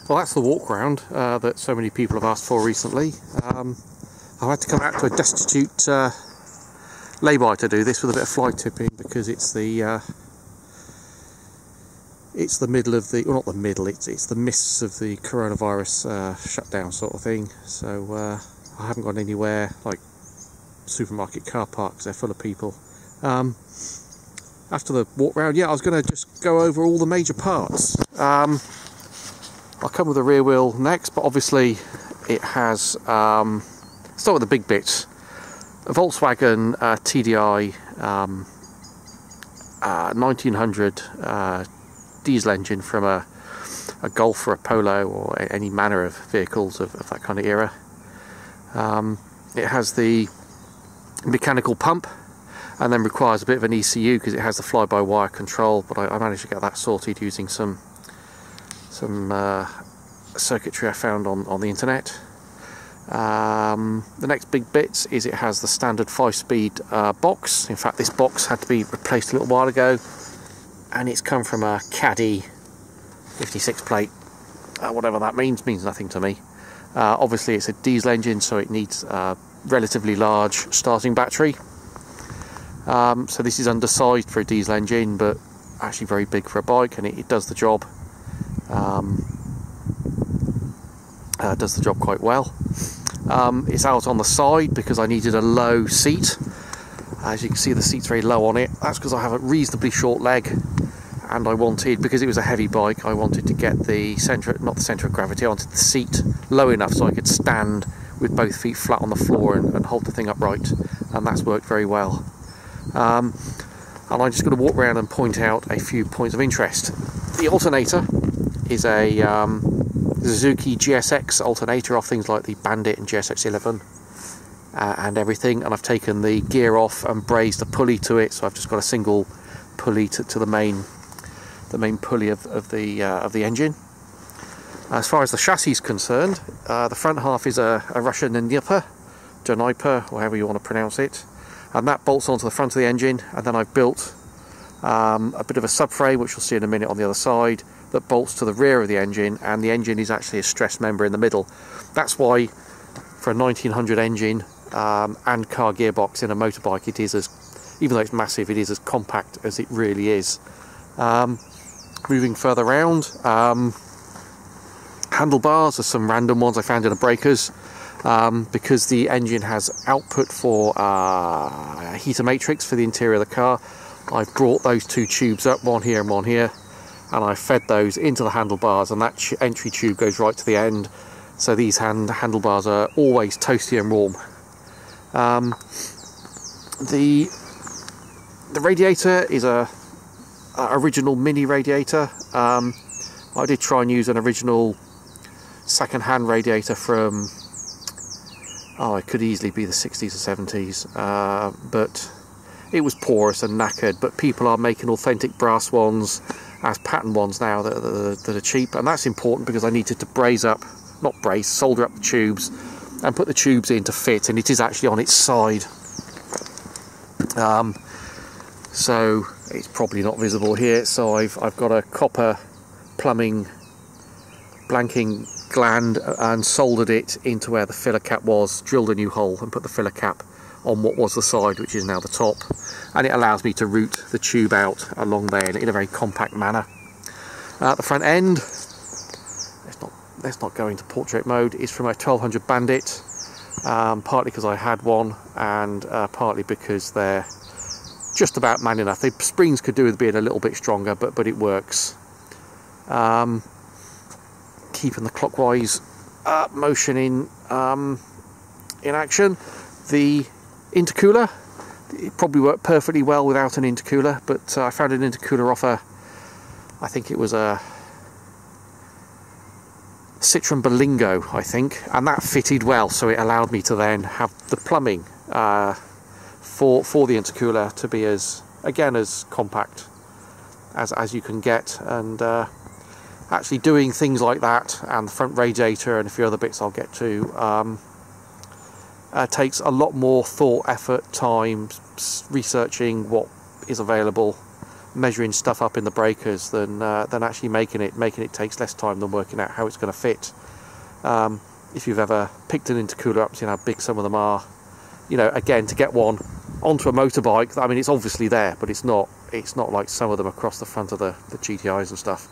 Well, that's the walk round that so many people have asked for recently. I've had to come out to a destitute lay-by to do this with a bit of fly tipping, because it's the middle of the, well, not the middle, it's the mists of the coronavirus shutdown sort of thing. So I haven't gone anywhere like supermarket car parks, they're full of people. After the walk round, yeah, I was going to just go over all the major parts. I'll come with the rear wheel next, but obviously it has, start with the big bits. A Volkswagen TDI 1900 diesel engine from a Golf or a Polo or any manner of vehicles of that kind of era. It has the mechanical pump, and then requires a bit of an ECU because it has the fly-by-wire control, but I managed to get that sorted using some circuitry I found on the internet. The next big bit is it has the standard 5-speed box. In fact, this box had to be replaced a little while ago, and it's come from a Caddy 56 plate. Whatever that means nothing to me. Obviously it's a diesel engine, so it needs a relatively large starting battery. So this is undersized for a diesel engine, but actually very big for a bike, and it does the job. Does the job quite well. It's out on the side because I needed a low seat. As you can see, the seat's very low on it. That's because I have a reasonably short leg, and I wanted, because it was a heavy bike, I wanted to get the centre, not the centre of gravity, I wanted the seat low enough so I could stand with both feet flat on the floor and hold the thing upright, and that's worked very well. And I'm just going to walk around and point out a few points of interest. The alternator is a Suzuki GSX alternator off things like the Bandit and GSX 11 and everything, and I've taken the gear off and brazed a pulley to it, so I've just got a single pulley to the main pulley of the engine. As far as the chassis is concerned, the front half is a Russian Dnieper, or however you want to pronounce it, and that bolts onto the front of the engine, and then I've built a bit of a subframe, which you'll see in a minute on the other side, that bolts to the rear of the engine, and the engine is actually a stress member in the middle. That's why for a 1900 engine and car gearbox in a motorbike, it is, as, even though it's massive, it is as compact as it really is. Moving further around, handlebars are some random ones I found in a Breakers, because the engine has output for heater matrix for the interior of the car. I've brought those two tubes up, one here and one here, and I fed those into the handlebars, and that entry tube goes right to the end, so these handlebars are always toasty and warm. The radiator is a original mini radiator. I did try and use an original second-hand radiator from, it could easily be the 60s or 70s, but it was porous and knackered. But people are making authentic brass ones as pattern ones now that are cheap, and that's important because I needed to solder up the tubes and put the tubes in to fit, and it is actually on its side. So it's probably not visible here, so I've got a copper plumbing blanking gland and soldered it into where the filler cap was, drilled a new hole and put the filler cap on what was the side, which is now the top, and it allows me to route the tube out along there in a very compact manner. The front end, let's not go into portrait mode, is from a 1200 Bandit, partly because I had one, and partly because they're just about man enough. The springs could do with being a little bit stronger, but it works. Keeping the clockwise motion in action. The intercooler, it probably worked perfectly well without an intercooler, but I found an intercooler off I think it was a Citroen Berlingo, I think, and that fitted well, so it allowed me to then have the plumbing for the intercooler to be as compact as you can get, and actually doing things like that, and the front radiator and a few other bits I'll get to, takes a lot more thought, effort, time, researching what is available measuring stuff up in the breakers than actually making it takes less time than working out how it's going to fit. If you've ever picked an intercooler up, seen how big some of them are, you know, again, to get one onto a motorbike, I mean, it's obviously there, but it's not like some of them across the front of the GTIs and stuff.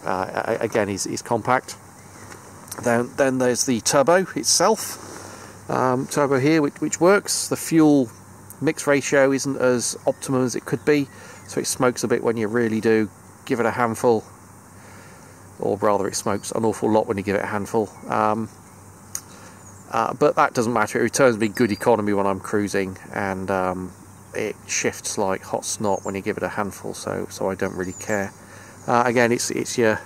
Again, is compact. Then there's the turbo itself. Turbo here, which works. The fuel mix ratio isn't as optimum as it could be, so it smokes a bit when you really do give it a handful, or rather it smokes an awful lot when you give it a handful. But that doesn't matter, it returns me good economy when I'm cruising, and it shifts like hot snot when you give it a handful, so I don't really care. Again, it's your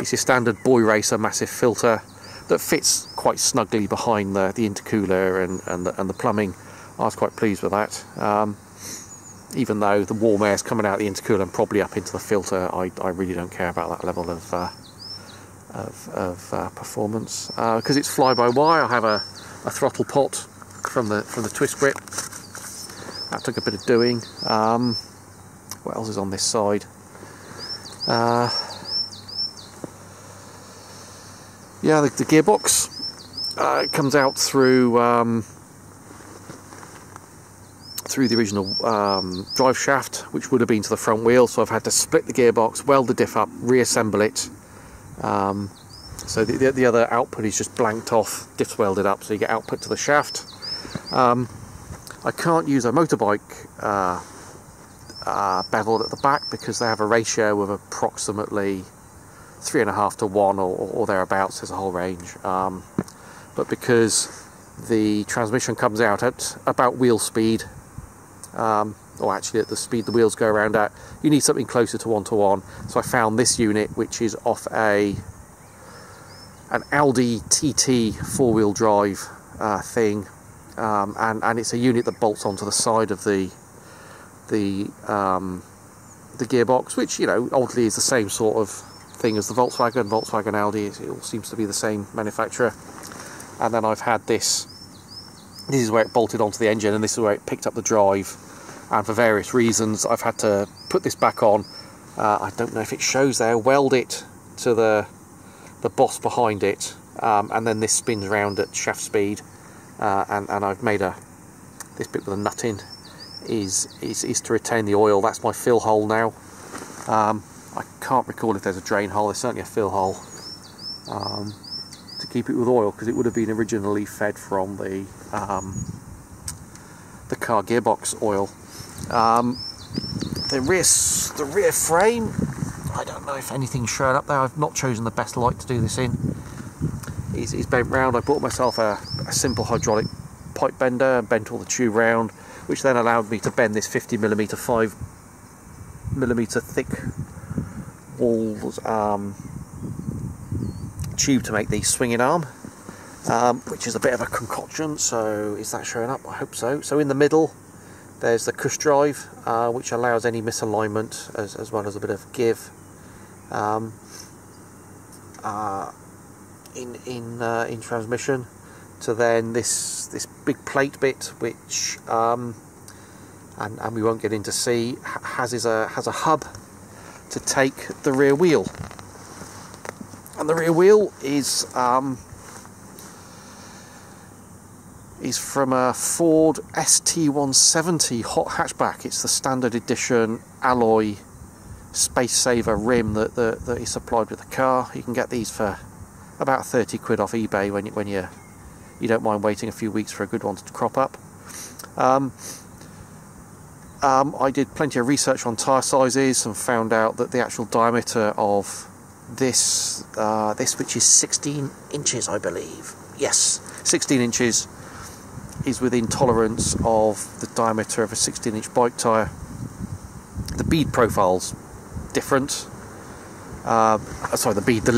standard boy racer massive filter that fits quite snugly behind the intercooler and the plumbing. I was quite pleased with that. Even though the warm air's coming out the intercooler and probably up into the filter, I really don't care about that level of performance. Because it's fly-by-wire, I have a throttle pot from the twist grip. That took a bit of doing. What else is on this side? Yeah, the gearbox. It comes out through the original drive shaft, which would have been to the front wheel, so I've had to split the gearbox, weld the diff up, reassemble it. So the other output is just blanked off, diff's welded up, so you get output to the shaft. I can't use a motorbike bevel at the back because they have a ratio of approximately 3.5 to 1 or thereabouts. There's a whole range, but because the transmission comes out at about wheel speed, or actually at the speed the wheels go around at, you need something closer to 1:1. So I found this unit, which is off an Audi TT 4-wheel drive thing, and it's a unit that bolts onto the side of the gearbox, which, you know, oddly is the same sort of thing as the Volkswagen, Audi. It all seems to be the same manufacturer. And then I've had this is where it bolted onto the engine, and this is where it picked up the drive, and for various reasons I've had to put this back on. I don't know if it shows there, weld it to the boss behind it, and then this spins around at shaft speed, and I've made this bit with a nut in is to retain the oil. That's my fill hole now. I can't recall if there's a drain hole. There's certainly a fill hole to keep it with oil, because it would have been originally fed from the car gearbox oil. The rear frame, I don't know if anything's shown up there. I've not chosen the best light to do this in. It's bent round. I bought myself a simple hydraulic pipe bender and bent all the tube round, which then allowed me to bend this 50mm 5mm thick walls tube to make the swinging arm, which is a bit of a concoction. So is that showing up? I hope so. So in the middle there's the cush drive, which allows any misalignment as well as a bit of give in transmission, to then this big plate bit, which and we won't get into C, has a hub to take the rear wheel, and the rear wheel is from a Ford ST170 hot hatchback. It's the standard edition alloy space saver rim that is supplied with the car. You can get these for about 30 quid off eBay when you don't mind waiting a few weeks for a good one to crop up. I did plenty of research on tyre sizes and found out that the actual diameter of this which is 16 inches, I believe. Yes, 16 inches is within tolerance of the diameter of a 16-inch bike tyre. The bead profile's different. Sorry, the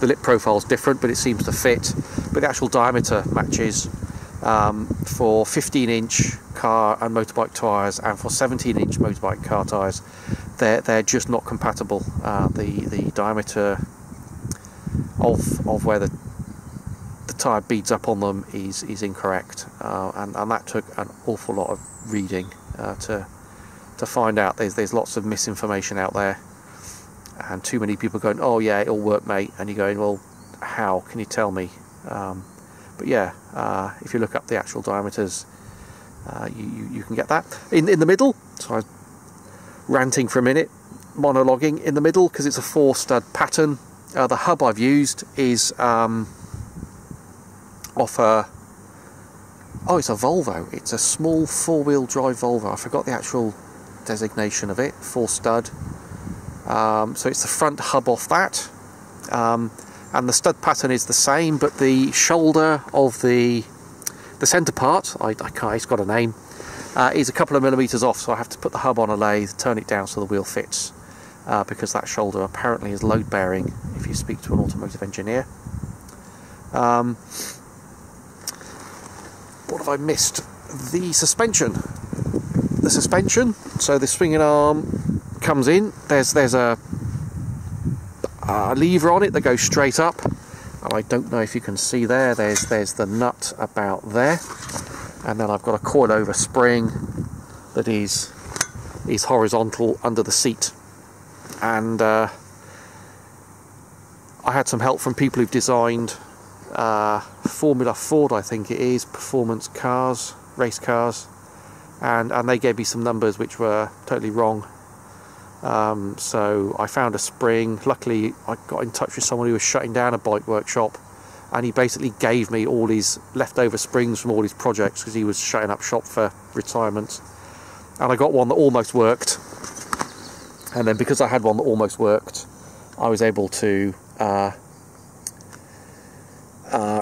lip profile's different, but it seems to fit. But the actual diameter matches for 15-inch car and motorbike tyres, and for 17-inch motorbike car tyres, they're just not compatible. The diameter of where the tyre beads up on them is incorrect, and that took an awful lot of reading to to find out. There's lots of misinformation out there, and too many people going, oh yeah, it'll work, mate, and you're going, well, how can you tell me? But yeah, if you look up the actual diameters, you can get that. In the middle, so I was ranting for a minute, monologuing in the middle, because it's a 4-stud pattern. The hub I've used is off a, oh, it's a Volvo. It's a small 4-wheel drive Volvo. I forgot the actual designation of it. 4-stud. So it's the front hub off that, and the stud pattern is the same, but the shoulder of the centre part, I can't, it's got a name, is a couple of millimetres off, so I have to put the hub on a lathe, turn it down so the wheel fits, because that shoulder apparently is load bearing if you speak to an automotive engineer. What have I missed? The suspension. The suspension, so the swinging arm comes in, there's a lever on it that goes straight up, and I don't know if you can see there's the nut about there, and then I've got a coil-over spring that is horizontal under the seat. And I had some help from people who've designed Formula Ford, I think it is, performance cars, race cars, and they gave me some numbers which were totally wrong. So I found a spring. Luckily I got in touch with someone who was shutting down a bike workshop, and he basically gave me all his leftover springs from all his projects, because he was shutting up shop for retirement. And I got one that almost worked, and then because I had one that almost worked, I was able to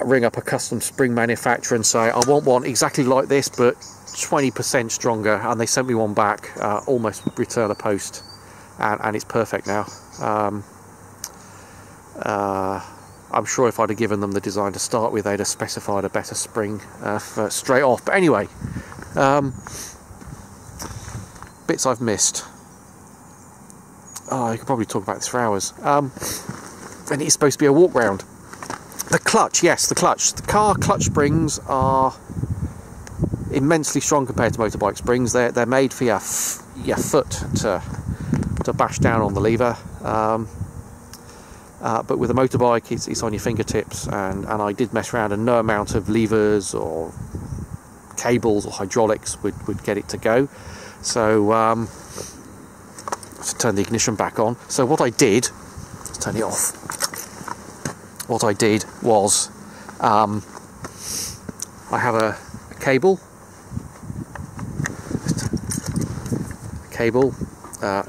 ring up a custom spring manufacturer and say, I want one exactly like this but 20% stronger, and they sent me one back, almost return a post, and it's perfect now. I'm sure if I'd have given them the design to start with, they'd have specified a better spring for straight off. But anyway, bits I've missed. Oh, I could probably talk about this for hours. And it's supposed to be a walk round. The clutch, yes, the clutch. The car clutch springs are immensely strong compared to motorbike springs. They're made for your foot to bash down on the lever. But with a motorbike, it's on your fingertips, and I did mess around, and no amount of levers or cables or hydraulics would get it to go. So let's turn the ignition back on. So what I did, let's turn it off. What I did was I have a cable,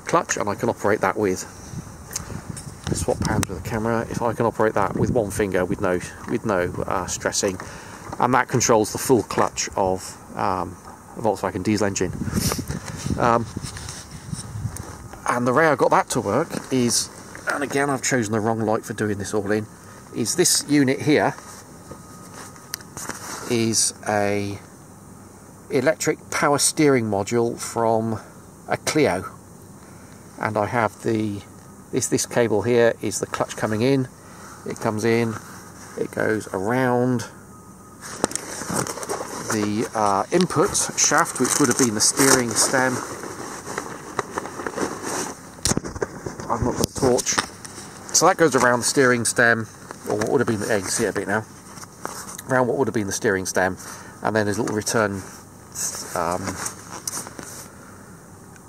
clutch, and I can operate that with, swap hands with the camera, if I can operate that with one finger with no stressing, and that controls the full clutch of a Volkswagen diesel engine. And the way I got that to work is, and again I've chosen the wrong light for doing this all in, is this unit here is a electric power steering module from a Clio, and I have this cable here is the clutch coming in. It comes in, it goes around the input shaft, which would have been the steering stem. I've not got a torch, so that goes around the steering stem, or what would have been the, you can see it a bit now, around what would have been the steering stem, and then there's a little return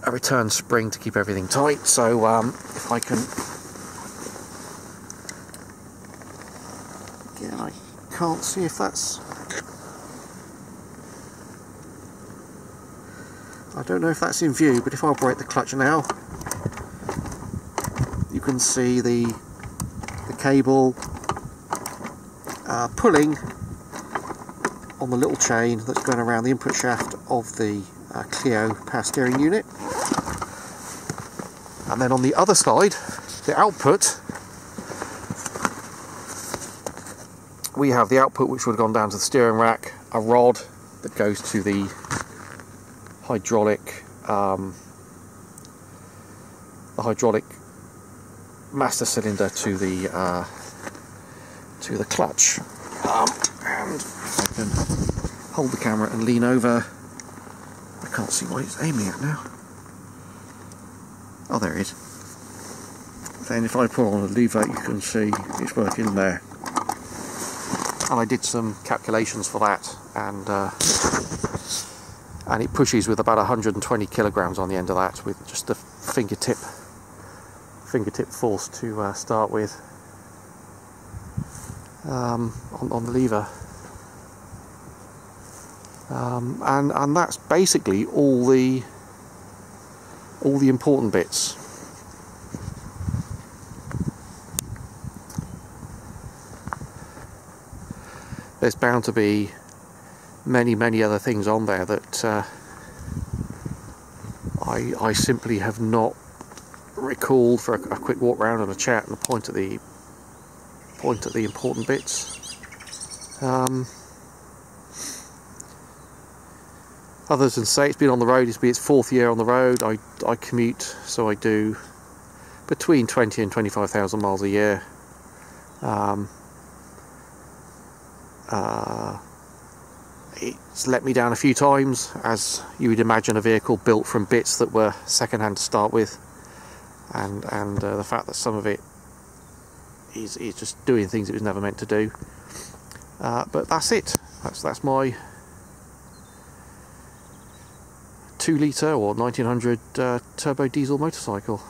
a return spring to keep everything tight. So if I can, again, I can't see if that's, I don't know if that's in view, but if I operate the clutch now, you can see the cable pulling on the little chain that's going around the input shaft of the Clio power steering unit. And then on the other side, the output, we have the output which would have gone down to the steering rack, a rod that goes to the hydraulic master cylinder to the clutch. And if I can hold the camera and lean over, I can't see what it's aiming at now. Oh, there it is. Then if I pull on the lever, you can see it's working there. And I did some calculations for that, and it pushes with about 120 kilograms on the end of that, with just the fingertip force to start with on the lever. And that's basically all the important bits. There's bound to be many other things on there that I simply have not recalled for a quick walk around and a chat and point at the important bits. Others than say it's been on the road, it's its 4th year on the road. I commute, so I do between 20 and 25,000 miles a year. It's let me down a few times, as you would imagine a vehicle built from bits that were second-hand to start with, and the fact that some of it is just doing things it was never meant to do. But that's it. That's my 2 litre or 1900 turbo diesel motorcycle.